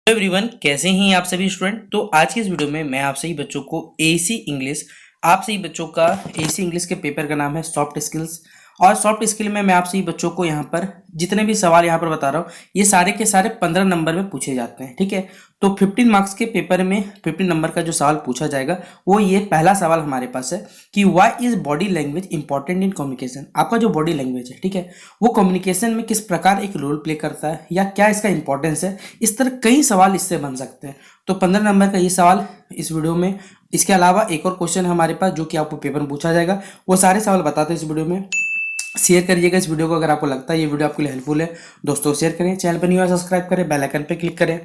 Everyone, कैसे हैं आप सभी स्टूडेंट। तो आज की इस वीडियो में मैं आप सभी बच्चों को एसी इंग्लिश आप सभी बच्चों का एसी इंग्लिश के पेपर का नाम है सॉफ्ट स्किल्स। और सॉफ्ट स्किल में मैं आप सभी बच्चों को यहाँ पर जितने भी सवाल यहाँ पर बता रहा हूँ ये सारे के सारे 15 नंबर में पूछे जाते हैं। ठीक है, तो 15 मार्क्स के पेपर में 15 नंबर का जो सवाल पूछा जाएगा वो ये पहला सवाल हमारे पास है कि why is body language important in communication. आपका जो बॉडी लैंग्वेज है, ठीक है, वो कम्युनिकेशन में किस प्रकार एक रोल प्ले करता है या क्या इसका इंपॉर्टेंस है। इस तरह कई सवाल इससे बन सकते हैं। तो 15 नंबर का ये सवाल इस वीडियो में। इसके अलावा एक और क्वेश्चन हमारे पास जो कि आपको पेपर में पूछा जाएगा, वो सारे सवाल बताते हैं इस वीडियो में। शेयर करिएगा इस वीडियो को अगर आपको लगता है ये वीडियो आपके लिए हेल्पफुल है। दोस्तों शेयर करें, चैनल पर न्यू है सब्सक्राइब करें, बेल आइकन पर क्लिक करें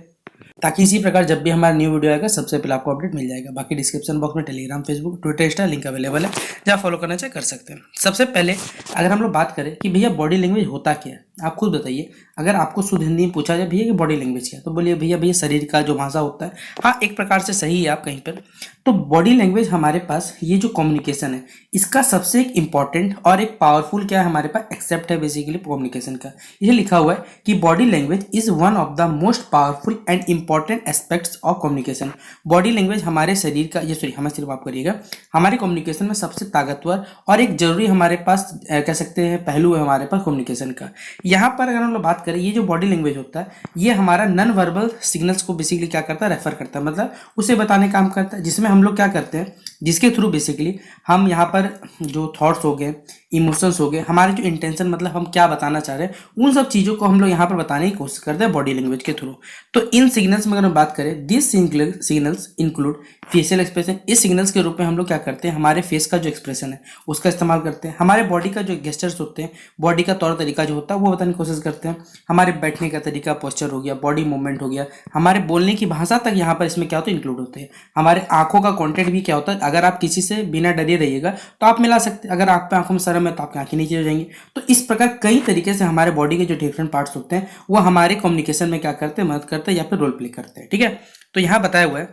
ताकि इसी प्रकार जब भी हमारा न्यू वीडियो आएगा सबसे पहले आपको अपडेट मिल जाएगा। बाकी डिस्क्रिप्शन बॉक्स में Telegram, Facebook, Twitter, Insta link available है, जहाँ फॉलो करना चाहे कर सकते हैं। सबसे पहले अगर हम लोग बात करें कि भैया बॉडी लैंग्वेज होता क्या है, आप खुद बताइए। अगर आपको शुद्ध हिंदी में पूछा जाए भैया कि बॉडी लैंग्वेज क्या है, तो बोलिए भैया भैया शरीर का जो भाषा होता है। हाँ, एक प्रकार से सही है आप कहीं पर। तो बॉडी लैंग्वेज हमारे पास ये जो कम्युनिकेशन है इसका सबसे एक इम्पॉर्टेंट और एक पावरफुल क्या है हमारे पास एक्सेप्ट है बेसिकली कम्युनिकेशन का। ये लिखा हुआ है कि body language is one of the most powerful and important aspects of communication. Body language हमारे शरीर का, ये सॉरी हमें सिर्फ आप करिएगा, हमारे कम्युनिकेशन में सबसे ताकतवर और एक जरूरी हमारे पास कह सकते हैं पहलू है हमारे पास कम्युनिकेशन का। यहाँ पर अगर हम लोग बात करें, ये जो बॉडी लैंग्वेज होता है ये हमारा नॉन वर्बल सिग्नल्स को बेसिकली क्या करता है, रेफर करता है, मतलब उसे बताने का काम करता है। जिसमें हम लोग क्या करते हैं, जिसके थ्रू बेसिकली हम यहाँ पर जो थॉट्स हो गए, इमोशंस हो गए, हमारे जो इंटेंशन मतलब हम क्या बताना चाह रहे हैं, उन सब चीज़ों को हम लोग यहाँ पर बताने की कोशिश करते हैं बॉडी लैंग्वेज के थ्रू। तो इन सिग्नल्स में अगर हम बात करें, this signals include facial expression. इस सिग्नल्स के रूप में हम लोग क्या करते हैं, हमारे फेस का जो एक्सप्रेशन है उसका इस्तेमाल करते हैं। हमारे बॉडी का जो गेस्चर्स होते हैं, बॉडी का तौर तरीका जो होता है वो बताने की कोशिश करते हैं। हमारे बैठने का तरीका, पोस्चर हो गया, बॉडी मूवमेंट हो गया, हमारे बोलने की भाषा तक यहाँ पर इसमें क्या होता है इंक्लूड होते हैं। हमारे आंखों का कॉन्टेक्ट भी क्या होता है, अगर आप किसी से बिना डरे रहिएगा तो आप मिला सकते हैं, अगर आप पे आंखों में शर्म है तो आपकी आंखें नीचे हो जाएंगी। तो इस प्रकार कई तरीके से हमारे बॉडी के जो डिफरेंट पार्ट्स होते हैं वो हमारे कम्युनिकेशन में क्या करते हैं, मदद करते हैं या फिर रोल प्ले करते हैं। ठीक है, तो यहाँ बताया हुआ है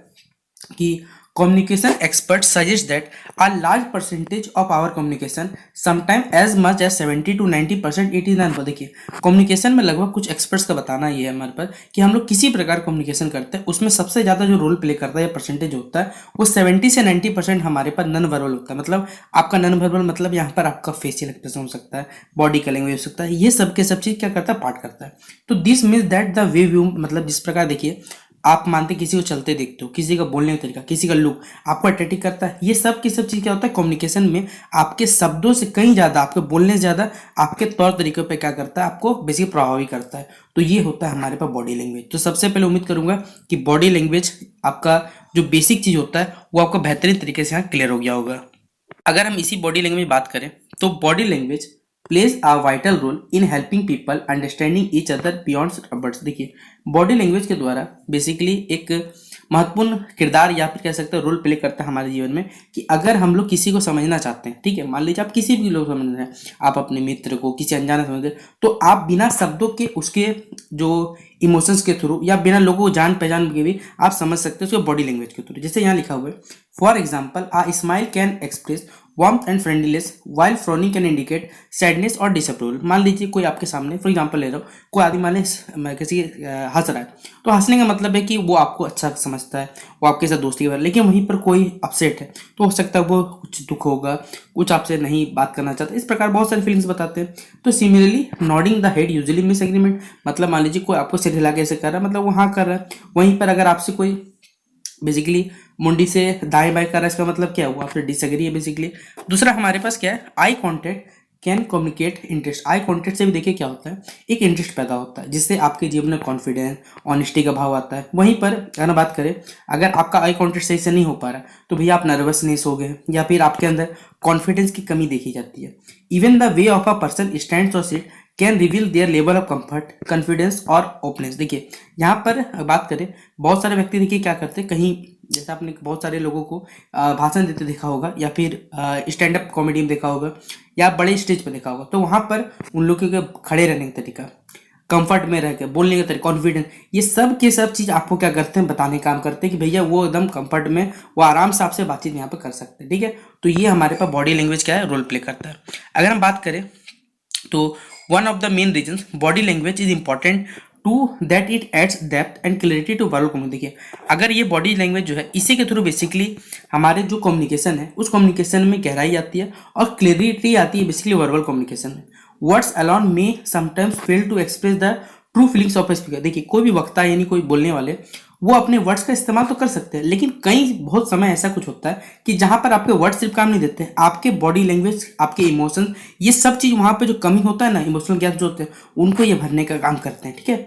कि communication experts suggest that a large percentage of our communication, sometimes as much as 70 to 90% it is non-verbal। देखिए कम्युनिकेशन में लगभग कुछ एक्सपर्ट्स का बताना ये है हमारे पर कि हम लोग किसी प्रकार कम्युनिकेशन करते हैं उसमें सबसे ज़्यादा जो रोल प्ले करता है या परसेंटेज होता है वो 70 से 90% हमारे पास नॉन वर्बल होता है। मतलब आपका नॉन वर्बल मतलब यहाँ पर आपका फेशियल एक्सप्रेशन हो सकता है, बॉडी का लैंग्वेज हो सकता है, ये सब के सब चीज़ क्या करता है, पार्ट करता है। तो this means that the way view, मतलब जिस प्रकार देखिए आप मानते किसी को चलते देखते हो, किसी का बोलने का तरीका, किसी का लुक आपको अट्रैक्टिव करता है, ये सब की सब चीज़ क्या होता है कम्युनिकेशन में आपके शब्दों से कहीं ज़्यादा, आपके बोलने से ज़्यादा आपके तौर तरीकों पे क्या करता है, आपको बेसिकली प्रभावी करता है। तो ये होता है हमारे पास बॉडी लैंग्वेज। तो सबसे पहले उम्मीद करूंगा कि बॉडी लैंग्वेज आपका जो बेसिक चीज़ होता है वो आपका बेहतरीन तरीके से यहाँ क्लियर हो गया होगा। अगर हम इसी बॉडी लैंग्वेज बात करें तो body language plays a vital role in helping people understanding each other beyond words. देखिए बॉडी लैंग्वेज के द्वारा बेसिकली एक महत्वपूर्ण किरदार या फिर कह सकते हैं रोल प्ले करता है हमारे जीवन में कि अगर हम लोग किसी को समझना चाहते हैं, ठीक है, मान लीजिए आप किसी भी लोग समझ रहे हैं, आप अपने मित्र को, किसी अनजाने समझ रहे, तो आप बिना शब्दों के उसके जो इमोशंस के थ्रू या बिना लोगों को जान पहचान के भी आप समझ सकते हो उसके बॉडी लैंग्वेज के थ्रू। जैसे यहाँ लिखा हुआ है, for example a smile can express warmth and friendliness while frowning can indicate sadness और डिसअप्रूवल। मान लीजिए कोई आपके सामने, फॉर एग्जांपल ले रहा हूँ, कोई आदमी मान लीजिए किसी हंस रहा है, तो हंसने का मतलब है कि वो आपको अच्छा समझता है, वो आपके साथ दोस्ती कर रहा है। लेकिन वहीं पर कोई अपसेट है तो हो सकता है वो कुछ दुख होगा, कुछ आपसे नहीं बात करना चाहता, इस प्रकार बहुत सारी फीलिंग्स बताते हैं। तो similarly nodding the head usually miss agreement, मतलब मान लीजिए कोई आपको सिर हिला के ऐसे कर रहा है, मतलब वो हाँ कर रहा है। वहीं पर अगर आपसे कोई बेसिकली मुंडी से दाएं बाएं कर रहा है, इसका मतलब क्या हुआ, आपसे डिसएग्री है बेसिकली। दूसरा हमारे पास क्या है, eye contact can communicate interest. Eye contact से भी देखिए क्या होता है, एक इंटरेस्ट पैदा होता है जिससे आपके जीवन में कॉन्फिडेंस, ऑनेस्टी का भाव आता है। वहीं पर अगर बात करें, अगर आपका आई कॉन्टेक्ट सही से नहीं हो पा रहा तो भैया आप नर्वसनेस हो गए या फिर आपके अंदर कॉन्फिडेंस की कमी देखी जाती है। Even the way of a person stands और sit can reveal their level of comfort, confidence और ओपनेस। देखिए यहाँ पर बात करें, बहुत सारे व्यक्ति देखिए क्या करते हैं, कहीं जैसे आपने बहुत सारे लोगों को भाषण देते देखा होगा या फिर स्टैंड अप कॉमेडी में देखा होगा या बड़े स्टेज पर देखा होगा, तो वहाँ पर उन लोगों के खड़े रहने का तरीका, कंफर्ट में रह के बोलने का तरीका, कॉन्फिडेंस, ये सब के सब चीज़ आपको क्या करते हैं, बताने का काम करते हैं कि भैया वो एकदम कंफर्ट में, वो आराम से आपसे बातचीत यहाँ पर कर सकते हैं। ठीक है, तो ये हमारे पास बॉडी लैंग्वेज क्या है, रोल प्ले करता है। अगर हम बात करें तो one of the main reasons body language is important to that it aids depth and clarity to verbal communication. देखिए अगर ये बॉडी लैंग्वेज जो है इसी के थ्रू बेसिकली हमारे जो कम्युनिकेशन है उस कम्युनिकेशन में गहराई आती है और क्लैरिटी आती है बेसिकली वर्बल कम्युनिकेशन में। Words alone may sometimes fail to express the true feelings of a speaker. देखिए कोई भी वक्ता यानी कोई बोलने वाले वो अपने वर्ड्स का इस्तेमाल तो कर सकते हैं, लेकिन कई बहुत समय ऐसा कुछ होता है कि जहां पर आपके वर्ड सिर्फ काम नहीं देते, आपके बॉडी लैंग्वेज, आपके इमोशन, ये सब चीज वहां पे जो कमी होता है ना, इमोशनल गैप जो होते हैं उनको ये भरने का काम करते हैं। ठीक है,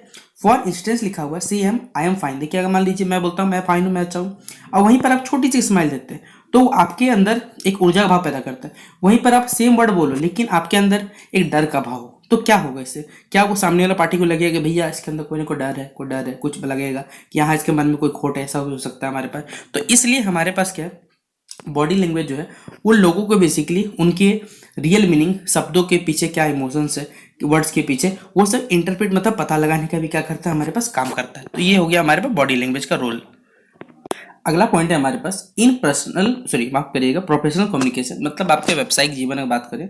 फॉर इंस्टेंस लिखा हुआ है see um I am fine. देखिए अगर मान लीजिए मैं बोलता हूँ मैं फाइन हूँ, मैं अच्छा हूँ, और वहीं पर आप छोटी सी स्माइल देते हैं तो आपके अंदर एक ऊर्जा का भाव पैदा करता है। वहीं पर आप सेम वर्ड बोलो लेकिन आपके अंदर एक डर का भाव हो तो क्या होगा इससे? क्या वो सामने वाला पार्टी को लगेगा कि भैया इसके अंदर कोई ना कोई डर है, कोई डर है, कुछ लगेगा कि यहाँ इसके मन में कोई खोट है, ऐसा भी हो सकता है हमारे पास। तो इसलिए हमारे पास क्या है, बॉडी लैंग्वेज जो है वो लोगों को बेसिकली उनके रियल मीनिंग, शब्दों के पीछे क्या इमोशंस है, वर्ड्स के पीछे, वो सब इंटरप्रेट मतलब पता लगाने का भी क्या करता है, हमारे पास काम करता है। तो ये हो गया हमारे पास बॉडी लैंग्वेज का रोल। अगला पॉइंट है हमारे पास इन पर्सनल माफ करिएगा प्रोफेशनल कम्युनिकेशन, मतलब आपके व्यावसायिक जीवन में बात करें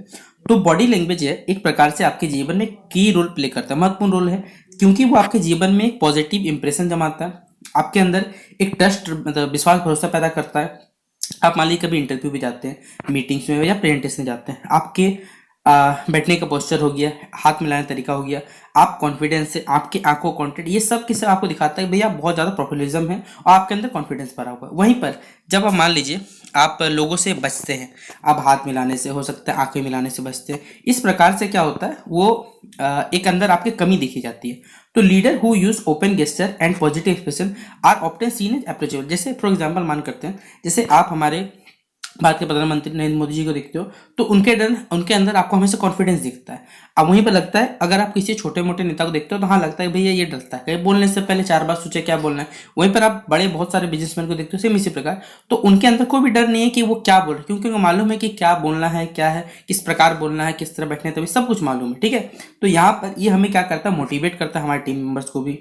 तो बॉडी लैंग्वेज है एक प्रकार से आपके जीवन में की रोल प्ले करता है, महत्वपूर्ण रोल है, क्योंकि वो आपके जीवन में एक पॉजिटिव इंप्रेशन जमाता है, आपके अंदर एक ट्रस्ट मतलब विश्वास भरोसा पैदा करता है। आप मान लीजिए कभी इंटरव्यू भी जाते हैं, मीटिंग्स में या प्रेजेंटेशन जाते हैं, आपके बैठने का पोस्चर हो गया, हाथ मिलाने का तरीका हो गया, आप कॉन्फिडेंस से, आपकी आंखों कॉन्टेक्ट, ये सब किस आपको दिखाता है भैया बहुत ज़्यादा प्रोफेशनलिज्म है और आपके अंदर कॉन्फिडेंस भरा हुआ है। वहीं पर जब आप मान लीजिए आप लोगों से बचते हैं, आप हाथ मिलाने से, हो सकता है आंखें मिलाने से बचते हैं, इस प्रकार से क्या होता है वो एक अंदर आपकी कमी देखी जाती है। तो leader who use open gesture and positive expression are often seen as approachable. जैसे फॉर एग्जांपल मान करते हैं, जैसे आप हमारे भारत के प्रधानमंत्री नरेंद्र मोदी जी को देखते हो तो उनके अंदर आपको हमेशा कॉन्फिडेंस दिखता है। अब वहीं पर लगता है अगर आप किसी छोटे मोटे नेता को देखते हो तो हाँ लगता है भैया ये डरता है, कहीं बोलने से पहले 4 बार सोचे क्या बोलना है। वहीं पर आप बड़े बहुत सारे बिजनेसमैन को देखते हो सेम इसी प्रकार, तो उनके अंदर कोई भी डर नहीं है कि वो क्या बोल रहे, क्योंकि उनको मालूम है कि क्या बोलना है, क्या है, किस प्रकार बोलना है, किस तरह बैठने, तभी सब कुछ मालूम है। ठीक है, तो यहाँ पर ये हमें क्या करता है, मोटिवेट करता है, हमारे टीम मेंबर्स को भी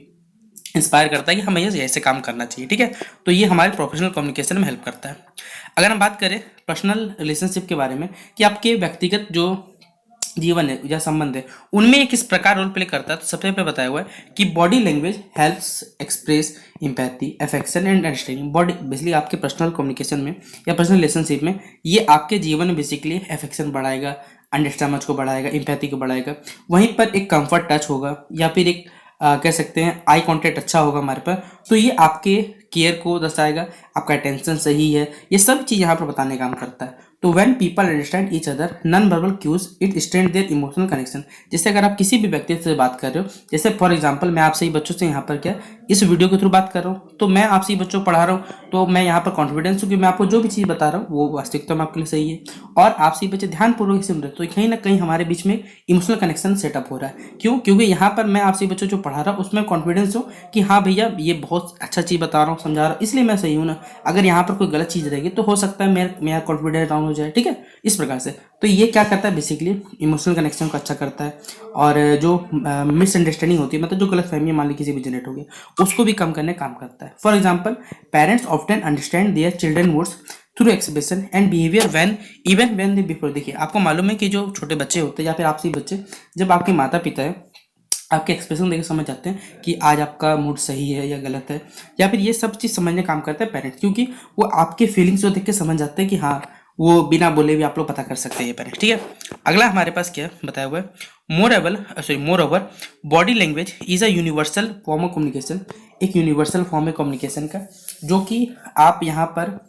इंस्पायर करता है कि हमें ये ऐसे काम करना चाहिए। ठीक है, तो ये हमारे प्रोफेशनल कम्युनिकेशन में हेल्प करता है। अगर हम बात करें पर्सनल रिलेशनशिप के बारे में कि आपके व्यक्तिगत जो जीवन है या संबंध है उनमें ये किस प्रकार रोल प्ले करता है, तो सबसे पहले बताया हुआ है कि body language helps express empathy, affection and understanding. Body basically आपके पर्सनल कम्युनिकेशन में या पर्सनल रिलेशनशिप में ये आपके जीवन में बेसिकली अफेक्शन बढ़ाएगा, अंडरस्टैंड को बढ़ाएगा, एम्पैथी को बढ़ाएगा। वहीं पर एक कंफर्ट टच होगा या फिर एक कह सकते हैं आई कांटेक्ट अच्छा होगा हमारे पर, तो ये आपके केयर को दर्शाएगा, आपका अटेंशन सही है, ये सब चीज़ यहाँ पर बताने का काम करता है। तो when people understand each other non verbal cues it strength their emotional connection. जैसे अगर आप किसी भी व्यक्ति से बात कर रहे हो, जैसे फॉर एग्जांपल मैं आपसे ही बच्चों से यहाँ पर क्या इस वीडियो के थ्रू बात कर रहा हूँ, तो मैं आपसे ही बच्चों को पढ़ा रहा हूँ, तो मैं यहाँ पर कॉन्फिडेंस हूँ कि मैं आपको जो भी चीज़ बता रहा हूँ वो वास्तविकता में आपके लिए सही है, और आपसे ही बच्चे ध्यानपूर्वक सुन रहे हो, तो कहीं ना कहीं हमारे बीच में इमोशनल कनेक्शन सेटअप हो रहा है। क्यों? क्योंकि यहाँ पर मैं आपसे बच्चों जो पढ़ा रहा हूँ उसमें कॉन्फिडेंस हो कि हाँ भैया ये बहुत अच्छा चीज़ बता रहा हूँ, समझा रहा हूँ, इसलिए मैं सही हूँ ना। अगर यहाँ पर कोई गलत चीज़ रहेगी तो हो सकता है मेरा कॉन्फिडेंस डाउन हो जाए। ठीक है, इस प्रकार से तो ये क्या करता है, बेसिकली इमोशनल कनेक्शन को अच्छा करता है, और जो मिसअंडरस्टैंडिंग होती है, मतलब जो गलत फहमी मान ली किसी भी जनरेट होगी, उसको भी कम करने काम करता है। For example parents often understand their children words through expression and behaviour when they before. देखिए आपको मालूम है कि जो छोटे बच्चे होते हैं या फिर आपसे बच्चे, जब आपके माता पिता है आपके एक्सप्रेशन देख समझ जाते हैं कि आज आपका मूड सही है या गलत है, या फिर ये सब चीज़ समझने काम करता है पेरेंट्स, क्योंकि वो आपके फीलिंग्स को देख के समझ जाते हैं कि हाँ वो बिना बोले भी आप लोग पता कर सकते हैं ये पेरेंट्स। ठीक है, अगला हमारे पास क्या बताया हुआ है, more over body language is a universal form of communication. एक यूनिवर्सल फॉर्म है कम्युनिकेशन का, जो कि आप यहाँ पर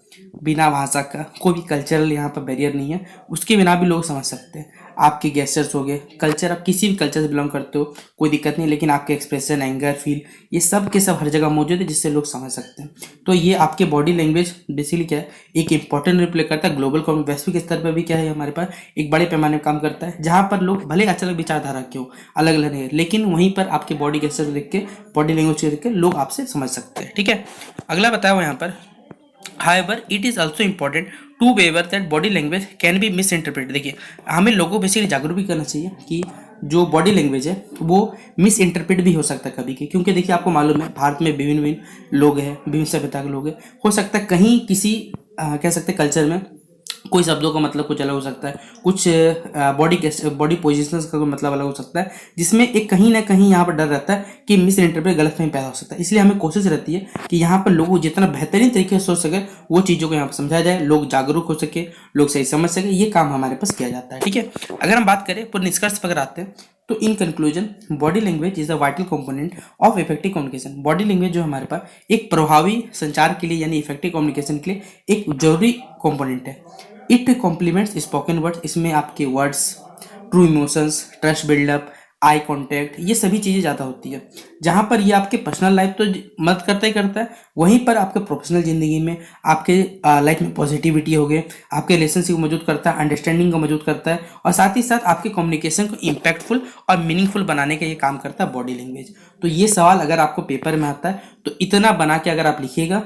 बिना भाषा का कोई भी कल्चरल यहाँ पर बैरियर नहीं है, उसके बिना भी लोग समझ सकते हैं। आपके गेस्चर्स हो गए, कल्चर, आप किसी भी कल्चर से बिलोंग करते हो कोई दिक्कत नहीं, लेकिन आपके एक्सप्रेशन, एंगर, फील, ये सब के सब हर जगह मौजूद है जिससे लोग समझ सकते हैं। तो ये आपके बॉडी लैंग्वेज बेसिकली क्या है, एक इंपॉर्टेंट रोल प्ले करता है ग्लोबल वैश्विक स्तर पर भी क्या है हमारे पास एक बड़े पैमाने पर काम करता है, जहाँ पर लोग भले अलग अलग विचारधारा के हो, अलग अलग है, लेकिन वहीं पर आपके बॉडी गेस्चर देख के, बॉडी लैंग्वेज को देख के लोग आपसे समझ सकते हैं। ठीक है, अगला बताया हुआ यहाँ पर However, it is also important to be aware that body language can be misinterpreted। देखिए हमें लोगों को बेसिकली जागरूक भी करना चाहिए कि जो बॉडी लैंग्वेज है वो मिस इंटरप्रेट भी हो सकता है कभी की, क्योंकि देखिए आपको मालूम है भारत में विभिन्न विभिन्न लोग हैं, विभिन्न सभ्यता के लोग हैं, हो सकता है कहीं किसी कह सकते कल्चर में कोई शब्दों का मतलब कुछ अलग हो सकता है, कुछ बॉडी पोजिशंस का कोई मतलब अलग हो सकता है, जिसमें एक कहीं ना कहीं यहाँ पर डर रहता है कि मिस इंटरप्रेट गलतफहमी पैदा हो सकता है। इसलिए हमें कोशिश रहती है कि यहाँ पर लोगों जितना बेहतरीन तरीके से सोच सके वो चीज़ों को यहाँ पर समझाया जाए, लोग जागरूक हो सके, लोग सही समझ सके, ये काम हमारे पास किया जाता है। ठीक है, अगर हम बात करें पूरे निष्कर्ष पर आते हैं तो in conclusion body language is a vital component of effective communication. Body language जो हमारे पास एक प्रभावी संचार के लिए यानी इफेक्टिव कम्युनिकेशन के लिए एक जरूरी कंपोनेंट है। इट कॉम्प्लीमेंट्स स्पोकन वर्ड्स, इसमें आपके words, true emotions, trust buildup, eye contact, ये सभी चीज़ें ज़्यादा होती है। जहाँ पर ये आपके पर्सनल लाइफ तो मदद करता ही करता है, वहीं पर आपके प्रोफेशनल ज़िंदगी में, आपके लाइफ में पॉजिटिविटी हो गए, आपके रिलेशनशिप को मौजूद करता है, अंडरस्टैंडिंग को मौजूद करता है, और साथ ही साथ आपके कम्युनिकेशन को इम्पैक्टफुल और मीनिंगफुल बनाने का ये काम करता है बॉडी लैंग्वेज। तो ये सवाल अगर आपको पेपर में आता है तो इतना बना के अगर आप लिखिएगा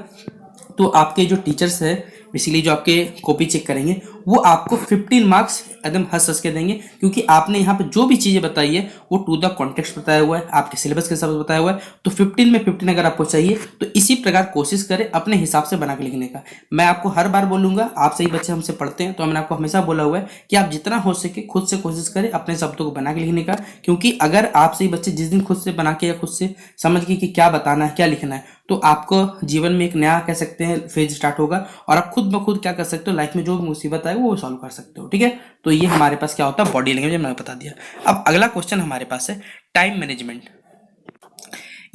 तो आपके जो टीचर्स है बेसिकली जो आपके कॉपी चेक करेंगे वो आपको 15 मार्क्स एकदम हंस हंस के देंगे, क्योंकि आपने यहाँ पे जो भी चीज़ें बताई है वो टू द कॉन्टेक्स्ट बताया हुआ है, आपके सिलेबस के हिसाब से बताया हुआ है। तो 15 में 15 अगर आपको चाहिए तो इसी प्रकार कोशिश करें अपने हिसाब से बना के लिखने का। मैं आपको हर बार बोलूँगा, आप सही बच्चे हमसे पढ़ते हैं तो मैंने आपको हमेशा बोला हुआ है कि आप जितना हो सके खुद से कोशिश करें अपने शब्दों को बना के लिखने का, क्योंकि अगर आप सही बच्चे जिस दिन खुद से बना के या खुद से समझ के कि क्या बताना है क्या लिखना है, तो आपको जीवन में एक नया कह सकते हैं फेज स्टार्ट होगा और आप खुद ब खुद क्या कर सकते हो, लाइफ में जो भी मुसीबत आए वो सॉल्व कर सकते हो। ठीक है, तो ये हमारे पास क्या होता है बॉडी लैंग्वेज, मैंने बता दिया। अब अगला क्वेश्चन हमारे पास है टाइम मैनेजमेंट।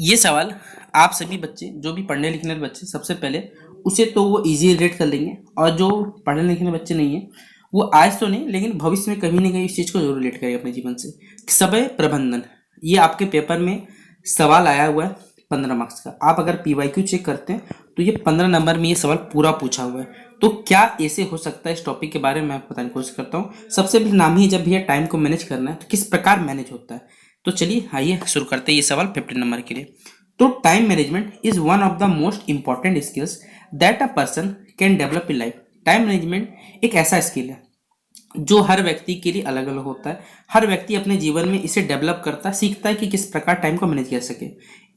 ये सवाल आप सभी बच्चे जो भी पढ़ने लिखने वाले बच्चे सबसे पहले उसे तो वो इजी रेट कर लेंगे, और जो पढ़ने लिखने बच्चे नहीं है वो आज तो नहीं लेकिन भविष्य में कभी ना कहीं इस चीज़ को जरूर रिलेट करेंगे अपने जीवन से। समय प्रबंधन, ये आपके पेपर में सवाल आया हुआ है 15 मार्क्स का। आप अगर पीवाईक्यू चेक करते हैं तो ये 15 नंबर में ये सवाल पूरा पूछा हुआ है। तो क्या ऐसे हो सकता है, इस टॉपिक के बारे में मैं बताने की कोशिश करता हूँ। सबसे पहले नाम ही जब भैया टाइम को मैनेज करना है तो किस प्रकार मैनेज होता है, तो चलिए आइए शुरू करते हैं ये सवाल 15 नंबर के लिए। तो time management is one of the most important skills that a person can develop in life. Time management एक ऐसा स्किल है जो हर व्यक्ति के लिए अलग अलग होता है। हर व्यक्ति अपने जीवन में इसे डेवलप करता है, सीखता है कि किस प्रकार टाइम को मैनेज कर सके।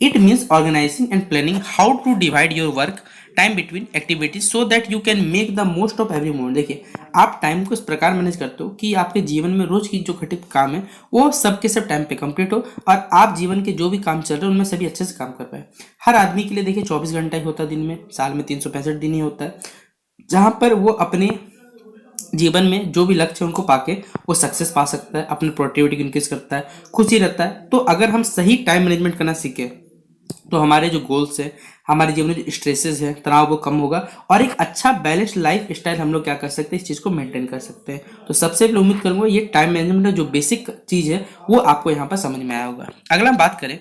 It means organising and planning how to divide your work time between activities so that you can make the most of every moment. देखिए, आप टाइम को इस प्रकार मैनेज करते हो कि आपके जीवन में रोज की जो घटित काम है वो सब के सब टाइम पे कंप्लीट हो, और आप जीवन के जो भी काम चल रहे हैं उनमें सभी अच्छे से काम कर पाए। हर आदमी के लिए देखिए 24 घंटा ही होता है दिन में, साल में 365 दिन ही होता है, जहाँ पर वो अपने जीवन में जो भी लक्ष्य है उनको पाके वो सक्सेस पा सकता है, अपनी प्रोडक्टिविटी इंक्रीज करता है, खुशी रहता है। तो अगर हम सही टाइम मैनेजमेंट करना सीखें तो हमारे जो गोल्स है, हमारे जीवन में जो स्ट्रेसेस है, तनाव वो कम होगा, और एक अच्छा बैलेंस्ड लाइफ स्टाइल हम लोग क्या कर सकते हैं, इस चीज़ को मेंटेन कर सकते हैं। तो सबसे पहले उम्मीद करूंगा ये टाइम मैनेजमेंट जो बेसिक चीज़ है वो आपको यहाँ पर समझ में आया होगा। अगला हम बात करें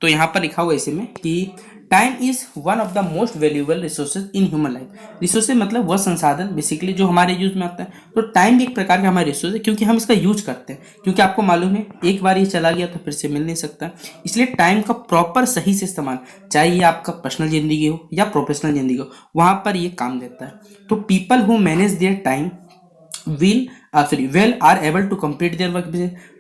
तो यहाँ पर लिखा हुआ इसी में कि time is one of the most valuable resources in human life. Resources मतलब वह संसाधन बेसिकली जो हमारे यूज में आता है। तो टाइम भी एक प्रकार का हमारा रिसोर्स है, क्योंकि हम इसका यूज करते हैं, क्योंकि आपको मालूम है एक बार ये चला गया तो फिर से मिल नहीं सकता। इसलिए टाइम का प्रॉपर सही से इस्तेमाल, चाहे ये आपका पर्सनल जिंदगी हो या प्रोफेशनल जिंदगी हो, वहाँ पर ये काम देता है। तो people who manage their time well are able to complete their work.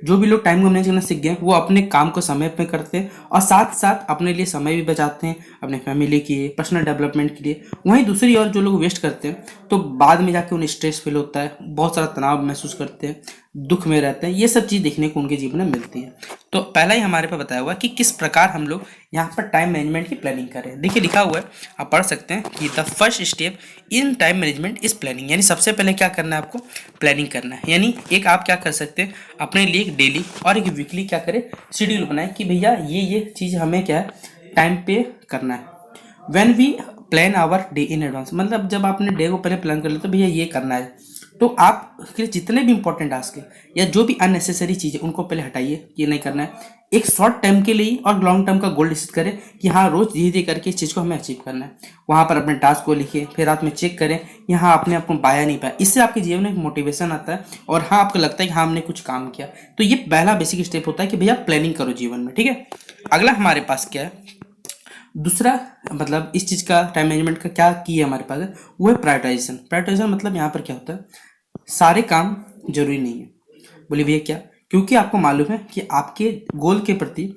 जो भी लोग टाइम को मैनेज करना सीख गए वो अपने काम को समय पे करते हैं और साथ साथ अपने लिए समय भी बचाते हैं, अपने फैमिली के लिए, पर्सनल डेवलपमेंट के लिए। वहीं दूसरी ओर जो लोग वेस्ट करते हैं तो बाद में जाके उन्हें स्ट्रेस फील होता है, बहुत सारा तनाव महसूस करते हैं, दुख में रहते हैं। ये सब चीज़ देखने को उनके जीवन में मिलती है। तो पहला ही हमारे पास बताया हुआ है कि किस प्रकार हम लोग यहाँ पर टाइम मैनेजमेंट की प्लानिंग करें। देखिए लिखा हुआ है, आप पढ़ सकते हैं कि the first step in time management is planning. यानी सबसे पहले क्या करना है, आपको प्लानिंग करना है। यानी एक आप क्या कर सकते हैं, अपने लिए एक डेली और एक वीकली क्या करें, शेड्यूल बनाए कि भैया ये चीज़ हमें क्या है टाइम पे करना है। When we plan our day in advance, मतलब जब आपने डे को पहले प्लान कर लिया तो भैया ये करना है, तो आपके जितने भी इंपॉर्टेंट टास्क है या जो भी अननेसेसरी चीज़ है उनको पहले हटाइए, ये नहीं करना है। एक शॉर्ट टाइम के लिए और लॉन्ग टर्म का गोल डिसाइड करें कि हाँ रोज धीरे धीरे करके इस चीज़ को हमें अचीव करना है। वहाँ पर अपने टास्क को लिखिए, फिर रात में चेक करें यहाँ आपने आपको पाया नहीं पाया। इससे आपके जीवन में एक मोटिवेशन आता है और हाँ आपको लगता है कि हाँ हमने कुछ काम किया। तो ये पहला बेसिक स्टेप होता है कि भैया प्लानिंग करो जीवन में। ठीक है, अगला हमारे पास क्या है, दूसरा मतलब इस चीज़ का टाइम मैनेजमेंट का क्या की है हमारे पास है, वो है प्रायोरिटाइजेशन। प्रायोरिटाइजेशन मतलब यहाँ पर क्या होता है, सारे काम जरूरी नहीं है। बोलिए भैया क्या, क्योंकि आपको मालूम है कि आपके गोल के प्रति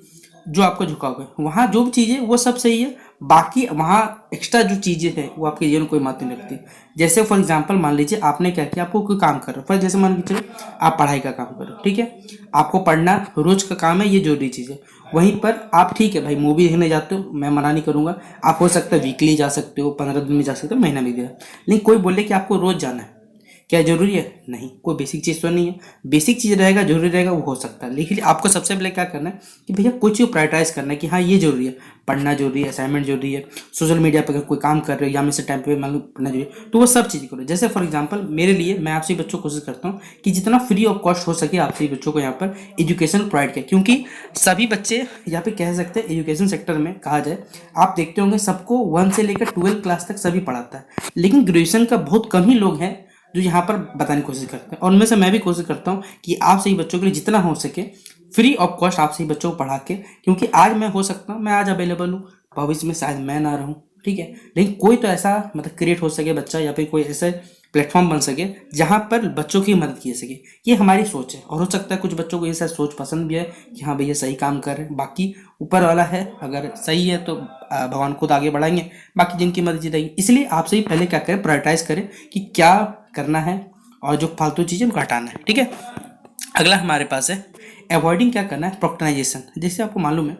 जो आपका झुकाव है वहाँ जो भी चीज़ है वो सब सही है, बाकी वहाँ एक्स्ट्रा जो चीज़ें हैं वो आपके जीवन में कोई मायने नहीं रखती। जैसे फॉर एग्जांपल मान लीजिए आपने क्या किया, आपको कोई काम कर रहे हो, जैसे मान के चलो आप पढ़ाई का काम कर रहे हो, ठीक है, आपको पढ़ना रोज का काम है, ये जरूरी चीज़ है। वहीं पर आप ठीक है भाई मूवी देखने जाते हो, मैं मना नहीं करूँगा, आप हो सकता है वीकली जा सकते हो, 15 दिन में जा सकते हो, महीना में भी जा, लेकिन कोई बोले कि आपको रोज जाना है, क्या जरूरी है? नहीं, कोई बेसिक चीज़ तो नहीं है। बेसिक चीज़ रहेगा, जरूरी रहेगा, वो हो सकता है, लेकिन आपको सबसे पहले क्या करना है कि भैया कुछ चीज़ प्रायोरिटाइज करना है कि हाँ ये जरूरी है, पढ़ना जरूरी है, असाइनमेंट जरूरी है, सोशल मीडिया पर अगर कोई काम कर रहे हो या मैं से टाइम पे मान लो पढ़ना जरूरी है, तो वो सब चीज़ करो। जैसे फॉर एग्जाम्पल मेरे लिए, मैं आपसे बच्चों को कोशिश करता हूँ कि जितना फ्री ऑफ कॉस्ट हो सके आपसे बच्चों को यहाँ पर एजुकेशन प्रोवाइड किया, क्योंकि सभी बच्चे यहाँ पे कह सकते हैं एजुकेशन सेक्टर में कहा जाए, आप देखते होंगे सबको 1 से लेकर 12 क्लास तक सभी पढ़ाता है, लेकिन ग्रेजुएशन का बहुत कम ही लोग हैं जो यहाँ पर बताने की कोशिश करते हैं। और उनमें से मैं भी कोशिश करता हूँ कि आप सही बच्चों के लिए जितना हो सके फ्री ऑफ कॉस्ट आप सही बच्चों को पढ़ा के, क्योंकि आज मैं हो सकता हूँ, मैं आज अवेलेबल हूँ, भविष्य में शायद मैं ना रहूँ, ठीक है, लेकिन कोई तो ऐसा मतलब क्रिएट हो सके बच्चा, या फिर कोई ऐसे प्लेटफॉर्म बन सके जहाँ पर बच्चों की मदद की सके। ये हमारी सोच है, और हो सकता है कुछ बच्चों को ये सब सोच पसंद भी है कि हाँ भैया सही काम कर रहे हैं, बाकी ऊपर वाला है, अगर सही है तो भगवान खुद आगे बढ़ाएंगे, बाकी जिनकी मर्जी रहेगी। इसलिए आपसे ही पहले क्या करें, प्रायोरिटाइज करें कि क्या करना है और जो फालतू चीज़ें उनको हटाना है, ठीक है। अगला हमारे पास है अवॉइडिंग, क्या करना है, प्रोक्रेस्टिनेशन। जैसे आपको मालूम है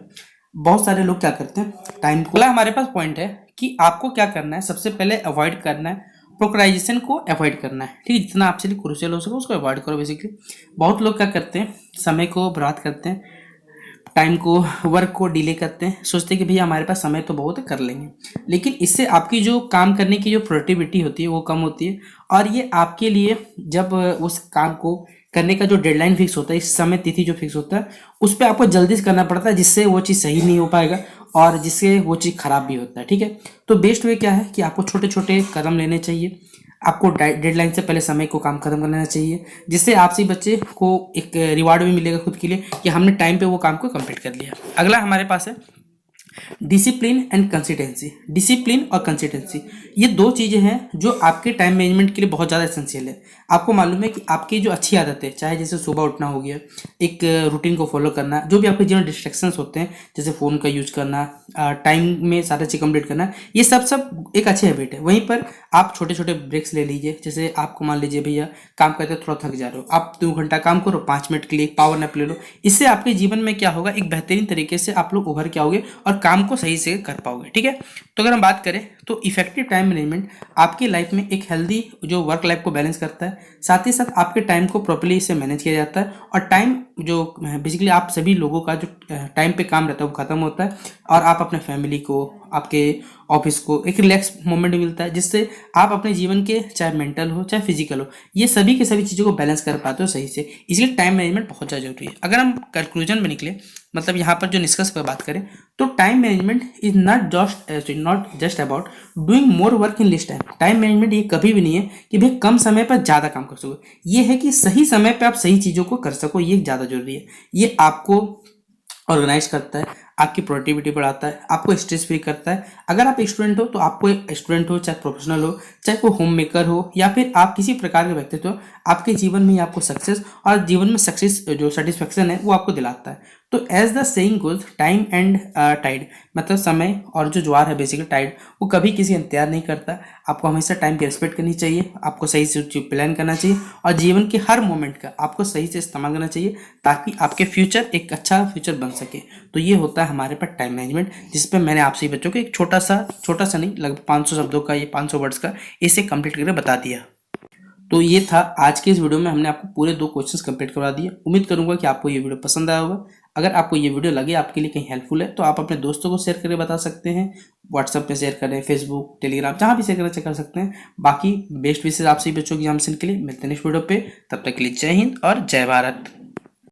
बहुत सारे लोग क्या करते हैं टाइम को, अगला हमारे पास पॉइंट है कि आपको क्या करना है, सबसे पहले अवॉइड करना है, प्रोक्रेस्टिनेशन को अवॉइड करना है, ठीक है, जितना आपसे लिए क्रूशियल हो सके उसको अवॉइड करो। बेसिकली बहुत लोग क्या करते हैं, समय को बर्बाद करते हैं, टाइम को, वर्क को डिले करते हैं, सोचते हैं कि भैया हमारे पास समय तो बहुत है कर लेंगे, लेकिन इससे आपकी जो काम करने की जो प्रोडक्टिविटी होती है वो कम होती है। और ये आपके लिए जब उस काम को करने का जो डेडलाइन फिक्स होता है, इस समय तिथि जो फिक्स होता है, उस पर आपको जल्दी से करना पड़ता है, जिससे वो चीज़ सही नहीं हो पाएगा और जिससे वो चीज़ खराब भी होता है, ठीक है। तो बेस्ट वे क्या है कि आपको छोटे छोटे कदम लेने चाहिए, आपको डेडलाइन से पहले समय को काम खत्म कर लेना चाहिए, जिससे आपसे बच्चे को एक रिवार्ड भी मिलेगा खुद के लिए कि हमने टाइम पे वो काम को कंप्लीट कर लिया। अगला हमारे पास है डिसिप्लिन एंड कंसिस्टेंसी। डिसिप्लिन और कंसिस्टेंसी ये दो चीज़ें हैं जो आपके टाइम मैनेजमेंट के लिए बहुत ज़्यादा एसेंशियल है। आपको मालूम है कि आपकी जो अच्छी आदत है, चाहे जैसे सुबह उठना हो गया, एक रूटीन को फॉलो करना, जो भी आपके जीवन डिस्ट्रैक्शंस होते हैं जैसे फ़ोन का यूज़ करना, टाइम में सारा चीज़ कंप्लीट करना, ये सब एक अच्छी हैबिट है। वहीं पर आप छोटे छोटे ब्रेक्स ले लीजिए, जैसे आपको मान लीजिए भैया काम करते थोड़ा थक जा रहे हो, आप 2 घंटा काम करो, 5 मिनट के लिए एक पावर नैप ले लो। इससे आपके जीवन में क्या होगा, एक बेहतरीन तरीके से आप लोग उभर के आओगे और काम को सही से कर पाओगे, ठीक है। तो अगर हम बात करें तो इफेक्टिव टाइम मैनेजमेंट आपकी लाइफ में एक हेल्दी जो वर्क लाइफ को बैलेंस करता है, साथ ही साथ आपके टाइम को प्रॉपर्ली इसे मैनेज किया जाता है, और टाइम जो बेसिकली आप सभी लोगों का जो टाइम पे काम रहता है वो खत्म होता है, और आप अपने फैमिली को, आपके ऑफिस को एक रिलैक्स मोमेंट मिलता है, जिससे आप अपने जीवन के चाहे मेंटल हो चाहे फिजिकल हो, ये सभी के सभी चीज़ों को बैलेंस कर पाते हो सही से। इसलिए टाइम मैनेजमेंट बहुत ज़्यादा जरूरी है। अगर हम कंक्लूजन में निकले, मतलब यहाँ पर जो निष्कर्ष पर बात करें, तो time management is not just about doing more work in less time. Time management ये कभी भी नहीं है कि भाई कम समय पर ज़्यादा काम कर सको, ये है कि सही समय पर आप सही चीज़ों को कर सको, ये ज़्यादा जरूरी है। ये आपको ऑर्गेनाइज करता है, आपकी प्रोडक्टिविटी बढ़ाता है, आपको स्ट्रेस फ्री करता है। अगर आप स्टूडेंट हो तो आपको स्टूडेंट हो चाहे प्रोफेशनल हो, चाहे कोई होम मेकर हो, या फिर आप किसी प्रकार के व्यक्तित्व हो, आपके जीवन में आपको सक्सेस और जीवन में सक्सेस जो सेटिस्फेक्शन है वो आपको दिलाता है। तो as the saying goes, time and tide, मतलब समय और जो ज्वार है बेसिकली टाइड, वो कभी किसी इंतजार नहीं करता। आपको हमेशा टाइम की रिस्पेक्ट करनी चाहिए, आपको सही से प्लान करना चाहिए, और जीवन के हर मोमेंट का आपको सही से इस्तेमाल करना चाहिए, ताकि आपके फ्यूचर एक अच्छा फ्यूचर बन सके। तो ये होता है हमारे पास टाइम मैनेजमेंट, जिस पर मैंने आपसे बच्चों को एक छोटा सा नहीं, लगभग 500 शब्दों का, ये 500 वर्ड्स का, इसे कंप्लीट करके बता दिया। तो ये था आज के इस वीडियो में, हमने आपको पूरे 2 क्वेश्चंस कंप्लीट करवा दिए। उम्मीद करूंगा कि आपको ये वीडियो पसंद आया होगा। अगर आपको ये वीडियो लगे आपके लिए कहीं हेल्पफुल है, तो आप अपने दोस्तों को शेयर करके बता सकते हैं, व्हाट्सएप पे शेयर करें, फेसबुक, टेलीग्राम, जहाँ भी शेयर करना कर सकते हैं। बाकी बेस्ट विशेष आप सभी बच्चों की एग्जामिनेशन के लिए। मिलते हैं नेक्स्ट वीडियो पे, तब तक के लिए जय हिंद और जय भारत।